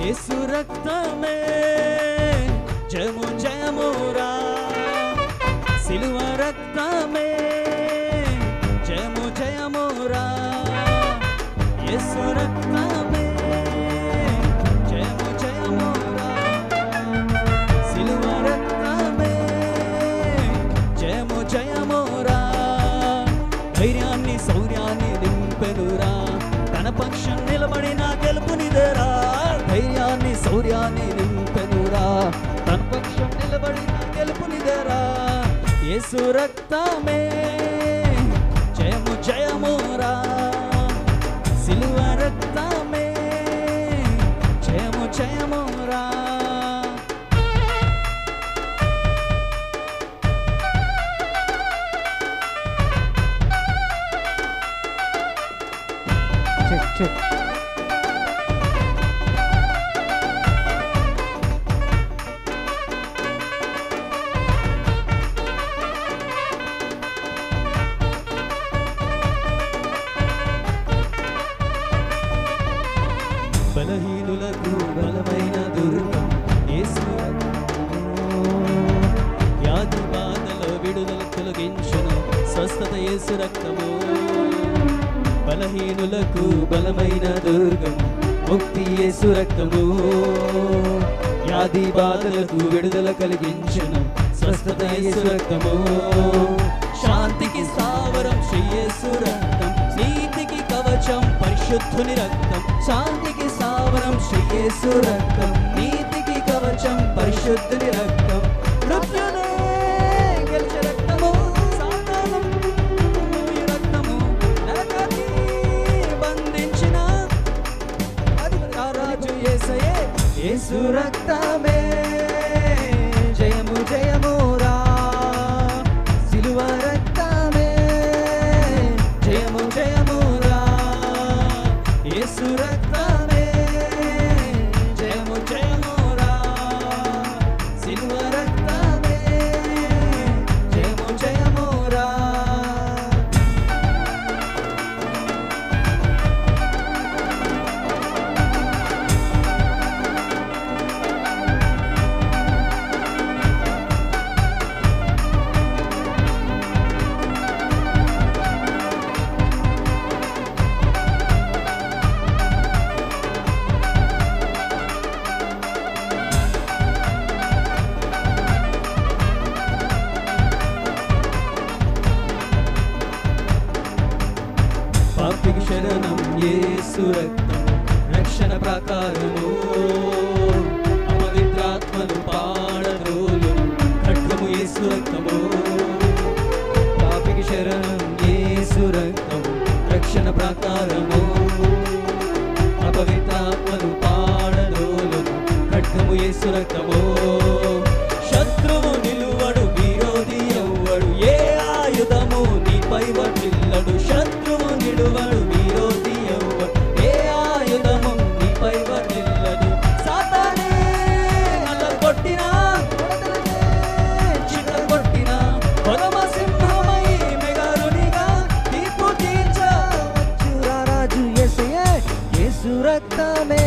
యేసు రక్తమే జయము జయమురా, సిలువ రక్తమే జయము జయమురా, యేసు రక్తమే జయము జయమురా, సిలువ రక్తమే జయము జయమురా. ధైర్యాన్ని శౌర్యాన్ని నింపెనురా, తన పక్షం నిలబడిన గెలుపునిదేరా. ధైర్యాన్ని శౌర్యాన్ని నింపెనురా, తన పక్షం నిలబడిన గెలుపునిదేరా. యేసు రక్తమే జయము జయమురా, సిలువ రక్తమే జయము జయమురా. Check check. బలహీనులకు బలమైన దుర్గం యేసు రక్తము, వ్యాధి బాధలో విడుదల తొలగించును స్వస్థత యేసు రక్తము. బలహీనులకు బలమైన దుర్గం ముక్తి యేసు రక్తము, వ్యాధి బాధలకు విడుదల కలిగించును స్వస్థత యేసు రక్తము. శాంతికి స్థావరం శ్రీ యేసు రక్తం, నీతికి కవచం పరిశుద్ధుని రక్తం. శాంతికి స్థావరం శ్రీ యేసు రక్తం, నీతికి కవచం పరిశుద్ధుని రక్తం. మృత్యునే గెలిచే రక్తము, సాతాను ఈ రక్తము, నరకాన్ని బంధించిన రాజు యేసయ్యే. యేసు రక్తమే జయము జయమురా, సిలువ రక్తమే జయము జయమురా, యేసు రక్తమే జయము జయమురా, సిలువ రక్తమే జయము జయమురా. పాపికి శరణం యేసు రక్తం, రక్షణ ప్రాకారము. అపవిత్రాత్మలు పాడద్రోలు ఖడ్గము యేసు రక్తము. పాపికి శరణం యేసు రక్తం, రక్షణ ప్రాకారము. అపవిత్రాత్మలు పాడద్రోలు ఖడ్గము యేసు రక్తము. శత్రువు నిలువడు, విరోధి ఎవ్వడు, ఏ ఆయుధము నీపై వర్తిల్లడు. శత్రువు నిలువడు, విరోధి ఎవ్వడు, ఏ ఆయుధము నీపై వర్తిల్లదు. సాతానే అల్లగొట్టినా చితగొట్టినా పరమ సింహమై మెగారునిగా తీర్పు తీర్చవచ్చు రాజు యేసయ్యే. యేసు రక్తమే